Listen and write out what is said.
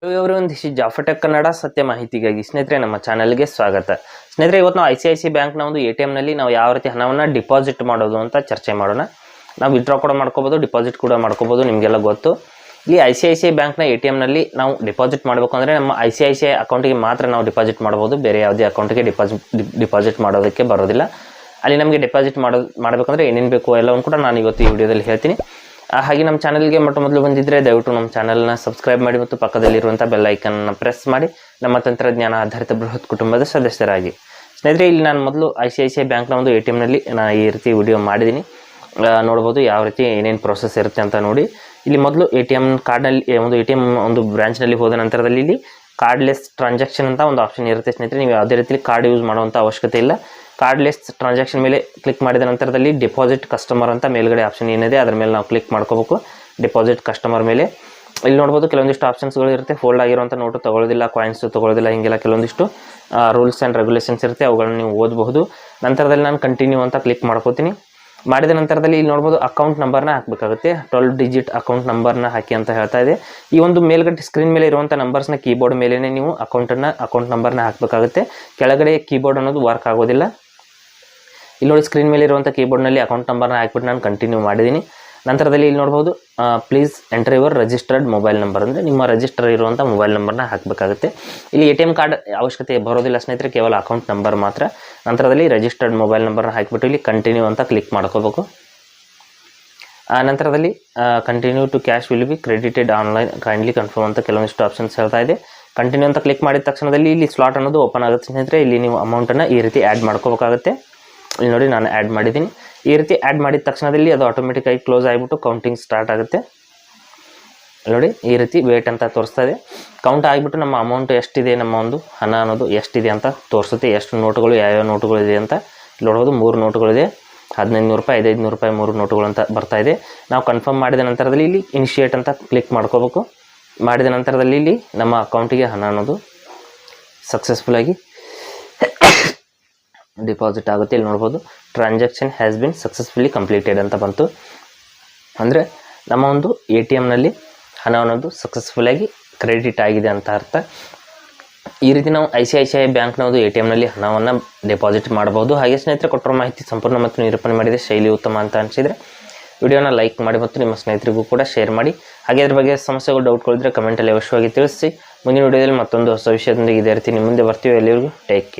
ಒಂದು ಜಾಫಟೆಕ್ ಕನ್ನಡ ಸತ್ಯ ಮಾಹಿತಿಗಾಗಿ ಸ್ನೇಹಿತರೆ ನಮ್ಮ ಚಾನಲ್ಗೆ ಸ್ವಾಗತ. ಸ್ನೇಹಿತರೆ, ಇವತ್ತು ನಾವು ICICI ಬ್ಯಾಂಕ್ನ ಒಂದು ATM ನಲ್ಲಿ ನಾವು ಯಾವ ರೀತಿ ಹಣವನ್ನು ಡಿಪಾಸಿಟ್ ಮಾಡೋದು ಅಂತ ಚರ್ಚೆ ಮಾಡೋಣ. ನಾವು ವಿತ್ಡ್ರಾ ಕೂಡ ಮಾಡ್ಕೋಬೋದು, ಡಿಪಾಸಿಟ್ ಕೂಡ ಮಾಡ್ಕೋಬೋದು, ನಿಮಗೆಲ್ಲ ಗೊತ್ತು. ಈ ICICI ಬ್ಯಾಂಕ್ನ ATM ನಲ್ಲಿ ನಾವು ಡಿಪಾಸಿಟ್ ಮಾಡಬೇಕು ಅಂದರೆ ನಮ್ಮ ICICI ಅಕೌಂಟಿಗೆ ಮಾತ್ರ ನಾವು ಡಿಪಾಸಿಟ್ ಮಾಡ್ಬೋದು, ಬೇರೆ ಯಾವುದೇ ಅಕೌಂಟಿಗೆ ಡಿಪಾಸಿಟ್ ಮಾಡೋದಕ್ಕೆ ಬರೋದಿಲ್ಲ. ಅಲ್ಲಿ ನಮಗೆ ಡಿಪಾಸಿಟ್ ಮಾಡಬೇಕಂದ್ರೆ ಏನೇನು ಬೇಕು ಎಲ್ಲವನ್ನು ಕೂಡ ನಾನು ಇವತ್ತು ಈ ವಿಡಿಯೋದಲ್ಲಿ ಹೇಳ್ತೀನಿ. ಹಾಗೆ ನಮ್ಮ ಚಾನಲ್ಗೆ ಮೊದಲು ಬಂದಿದ್ದರೆ ದಯವಿಟ್ಟು ನಮ್ಮ ಚಾನಲ್ನ ಸಬ್ಸ್ಕ್ರೈಬ್ ಮಾಡಿ ಮತ್ತು ಪಕ್ಕದಲ್ಲಿರುವಂಥ ಬೆಲ್ ಐಕನ್ನ ಪ್ರೆಸ್ ಮಾಡಿ ನಮ್ಮ ತಂತ್ರಜ್ಞಾನ ಆಧಾರಿತ ಬೃಹತ್ ಕುಟುಂಬದ ಸದಸ್ಯರಾಗಿ. ಸ್ನೇಹಿತರೆ, ಇಲ್ಲಿ ನಾನು ಮೊದಲು ICICI ಬ್ಯಾಂಕ್ನ ಒಂದು ATM ನಲ್ಲಿ ನಾನು ಈ ರೀತಿ ವಿಡಿಯೋ ಮಾಡಿದ್ದೀನಿ. ನೋಡ್ಬೋದು ಯಾವ ರೀತಿ ಏನೇನು ಪ್ರೋಸೆಸ್ ಇರುತ್ತೆ ಅಂತ ನೋಡಿ. ಇಲ್ಲಿ ಮೊದಲು ATM ಕಾರ್ಡ್ನಲ್ಲಿ ಒಂದು ATM ಒಂದು ಬ್ರಾಂಚ್ನಲ್ಲಿ ಹೋದ ನಂತರದಲ್ಲಿ ಇಲ್ಲಿ ಕಾರ್ಡ್ಲೆಸ್ ಟ್ರಾನ್ಸಾಕ್ಷನ್ ಅಂತ ಒಂದು ಆಪ್ಷನ್ ಇರುತ್ತೆ. ಸ್ನೇಹಿತರೆ, ನೀವು ಯಾವುದೇ ರೀತಿ ಕಾರ್ಡ್ ಯೂಸ್ ಮಾಡುವಂಥ ಅವಶ್ಯಕತೆ ಇಲ್ಲ. ಕಾರ್ಡ್ಲೆಸ್ ಟ್ರಾನ್ಸಾಕ್ಷನ್ ಮೇಲೆ ಕ್ಲಿಕ್ ಮಾಡಿದ ನಂತರದಲ್ಲಿ ಡಿಪಾಸಿಟ್ ಕಸ್ಟಮರ್ ಅಂತ ಮೇಲ್ಗಡೆ ಆಪ್ಷನ್ ಏನಿದೆ ಅದರ ಮೇಲೆ ನಾವು ಕ್ಲಿಕ್ ಮಾಡ್ಕೋಬೇಕು. ಡಿಪಾಸಿಟ್ ಕಸ್ಟಮರ್ ಮೇಲೆ ಇಲ್ಲಿ ನೋಡ್ಬೋದು ಕೆಲವೊಂದಿಷ್ಟು ಆಪ್ಷನ್ಸ್ಗಳು ಇರುತ್ತೆ. ಫೋಲ್ಡ್ ಆಗಿರುವಂಥ ನೋಟು ತೊಗೊಳ್ಳೋದಿಲ್ಲ, ಕಾಯಿನ್ಸ್ ತೊಗೊಳ್ಳೋದಿಲ್ಲ, ಹೀಗೆಲ್ಲ ಕೆಲವೊಂದಿಷ್ಟು ರೂಲ್ಸ್ ಆ್ಯಂಡ್ ರೆಗ್ಯುಲೇಷನ್ಸ್ ಇರುತ್ತೆ, ಅವುಗಳನ್ನ ನೀವು ಓದಬಹುದು. ನಂತರದಲ್ಲಿ ನಾನು ಕಂಟಿನ್ಯೂ ಅಂತ ಕ್ಲಿಕ್ ಮಾಡ್ಕೋತೀನಿ. ಮಾಡಿದ ನಂತರದಲ್ಲಿ ಇಲ್ಲಿ ನೋಡ್ಬೋದು ಅಕೌಂಟ್ ನಂಬರ್ನ ಹಾಕಬೇಕಾಗುತ್ತೆ. 12 ಡಿಜಿಟ್ ಅಕೌಂಟ್ ನಂಬರ್ನ ಹಾಕಿ ಅಂತ ಹೇಳ್ತಾ ಇದೆ. ಈ ಒಂದು ಮೇಲ್ಗಡೆ ಸ್ಕ್ರೀನ್ ಮೇಲೆ ಇರುವಂಥ ನಂಬರ್ಸ್ನ ಕೀಬೋರ್ಡ್ ಮೇಲೇ ನೀವು ಅಕೌಂಟ್ ನಂಬರ್ನ ಹಾಕಬೇಕಾಗುತ್ತೆ. ಕೆಳಗಡೆ ಕೀಬೋರ್ಡ್ ಅನ್ನೋದು ವರ್ಕ್ ಆಗೋದಿಲ್ಲ. ಇಲ್ಲಿ ನೋಡಿ ಸ್ಕ್ರೀನ್ ಮೇಲೆ ಇರುವಂಥ ಕೀಬೋರ್ಡ್ನಲ್ಲಿ ಅಕೌಂಟ್ ನಂಬರ್ನ ಹಾಕಿಬಿಟ್ಟು ನಾನು ಕಂಟಿನ್ಯೂ ಮಾಡಿದ್ದೀನಿ. ನಂತರದಲ್ಲಿ ಇಲ್ಲಿ ನೋಡ್ಬೋದು please enter your registered mobile number, ಅಂದರೆ ನಿಮ್ಮ ರಿಜಿಸ್ಟರ್ ಇರುವಂಥ ಮೊಬೈಲ್ ನಂಬರ್ನ ಹಾಕಬೇಕಾಗುತ್ತೆ. ಇಲ್ಲಿ ATM ಕಾರ್ಡ್ ಅವಶ್ಯಕತೆ ಬರೋದಿಲ್ಲ ಸ್ನೇಹಿತರೆ, ಕೇವಲ ಅಕೌಂಟ್ ನಂಬರ್ ಮಾತ್ರ. ನಂತರದಲ್ಲಿ ರಿಜಿಸ್ಟರ್ಡ್ ಮೊಬೈಲ್ ನಂಬರ್ನ ಹಾಕಿಬಿಟ್ಟು ಇಲ್ಲಿ ಕಂಟಿನ್ಯೂ ಅಂತ ಕ್ಲಿಕ್ ಮಾಡ್ಕೋಬೇಕು. ನಂತರದಲ್ಲಿ continue to cash will be credited online kindly confirm ಅಂತ ಕೆಲವೊಂದಿಷ್ಟು ಆಪ್ಷನ್ಸ್ ಹೇಳ್ತಾ ಇದೆ. ಕಂಟಿನ್ಯೂ ಅಂತ ಕ್ಲಿಕ್ ಮಾಡಿದ ತಕ್ಷಣದಲ್ಲಿ ಇಲ್ಲಿ ಸ್ಲಾಟ್ ಅನ್ನೋದು ಓಪನ್ ಆಗುತ್ತೆ ಸ್ನೇಹಿತರೆ. ಇಲ್ಲಿ ನೀವು ಅಮೌಂಟನ್ನು ಈ ರೀತಿ ಆ್ಯಡ್ ಮಾಡ್ಕೋಬೇಕಾಗುತ್ತೆ. ಇಲ್ಲಿ ನೋಡಿ ನಾನು ಆ್ಯಡ್ ಮಾಡಿದ್ದೀನಿ. ಈ ರೀತಿ ಆ್ಯಡ್ ಮಾಡಿದ ತಕ್ಷಣದಲ್ಲಿ ಅದು ಆಟೋಮೆಟಿಕ್ಕಾಗಿ ಕ್ಲೋಸ್ ಆಗಿಬಿಟ್ಟು ಕೌಂಟಿಂಗ್ ಸ್ಟಾರ್ಟ್ ಆಗುತ್ತೆ. ನೋಡಿ ಈ ರೀತಿ ವೇಟ್ ಅಂತ ತೋರಿಸ್ತಾ ಇದೆ. ಕೌಂಟ್ ಆಗಿಬಿಟ್ಟು ನಮ್ಮ ಅಮೌಂಟ್ ಎಷ್ಟಿದೆ, ನಮ್ಮ ಒಂದು ಹಣ ಅನ್ನೋದು ಎಷ್ಟಿದೆ ಅಂತ ತೋರಿಸುತ್ತೆ. ಎಷ್ಟು ನೋಟುಗಳು, ಯಾವ್ಯಾವ ನೋಟುಗಳು ಇದೆ ಅಂತ ನೋಡ್ಬೋದು. 3 ನೋಟುಗಳಿದೆ, 1500 ರೂಪಾಯಿ, 500 ರೂಪಾಯಿ 3 ನೋಟುಗಳು ಅಂತ ಬರ್ತಾ ಇದೆ. ನಾವು ಕನ್ಫರ್ಮ್ ಮಾಡಿದ ನಂತರದಲ್ಲಿ ಇಲ್ಲಿ ಇನಿಷಿಯೇಟ್ ಅಂತ ಕ್ಲಿಕ್ ಮಾಡ್ಕೋಬೇಕು. ಮಾಡಿದ ನಂತರದಲ್ಲಿ ಇಲ್ಲಿ ನಮ್ಮ ಅಕೌಂಟಿಗೆ ಹಣ ಅನ್ನೋದು ಸಕ್ಸಸ್ಫುಲ್ಲಾಗಿ ಡಿಪಾಸಿಟ್ ಆಗುತ್ತೆ. ಇಲ್ಲಿ ನೋಡ್ಬೋದು transaction has been successfully completed ಅಂತ ಬಂತು. ಅಂದರೆ ನಮ್ಮ ಒಂದು ATMನಲ್ಲಿ ಹಣ ಅನ್ನೋದು ಸಕ್ಸಸ್ಫುಲ್ಲಾಗಿ ಕ್ರೆಡಿಟ್ ಆಗಿದೆ ಅಂತ ಅರ್ಥ. ಈ ರೀತಿ ನಾವು ICICI ಬ್ಯಾಂಕ್ನ ಒಂದು ATMನಲ್ಲಿ ಹಣವನ್ನು ಡೆಪಾಸಿಟ್ ಮಾಡಬಹುದು. ಹಾಗೆ ಸ್ನೇಹಿತರೆ, ಕೊಟ್ಟಿರೋ ಮಾಹಿತಿ ಸಂಪೂರ್ಣ ಮತ್ತು ನಿರೂಪಣೆ ಮಾಡಿದೆ, ಶೈಲಿ ಉತ್ತಮ ಅಂತ ಅನಿಸಿದರೆ ವಿಡಿಯೋನ ಲೈಕ್ ಮಾಡಿ ಮತ್ತು ನಿಮ್ಮ ಸ್ನೇಹಿತರಿಗೂ ಕೂಡ ಶೇರ್ ಮಾಡಿ. ಹಾಗೆ ಅದ್ರ ಬಗ್ಗೆ ಸಮಸ್ಯೆಗಳು, ಡೌಟ್ಗಳಿದ್ರೆ ಕಮೆಂಟಲ್ಲಿ ಅವಶ್ಯವಾಗಿ ತಿಳಿಸಿ. ಮುಂದಿನ ವಿಡಿಯೋದಲ್ಲಿ ಮತ್ತೊಂದು ಹೊಸ ವಿಷಯದೊಂದಿಗೆ ಇದೇ ರೀತಿ ನಿಮ್ಮ ಮುಂದೆ ಬರ್ತೀವಿ. ಎಲ್ಲರಿಗೂ ಟೇಕ್ ಕೇರ್.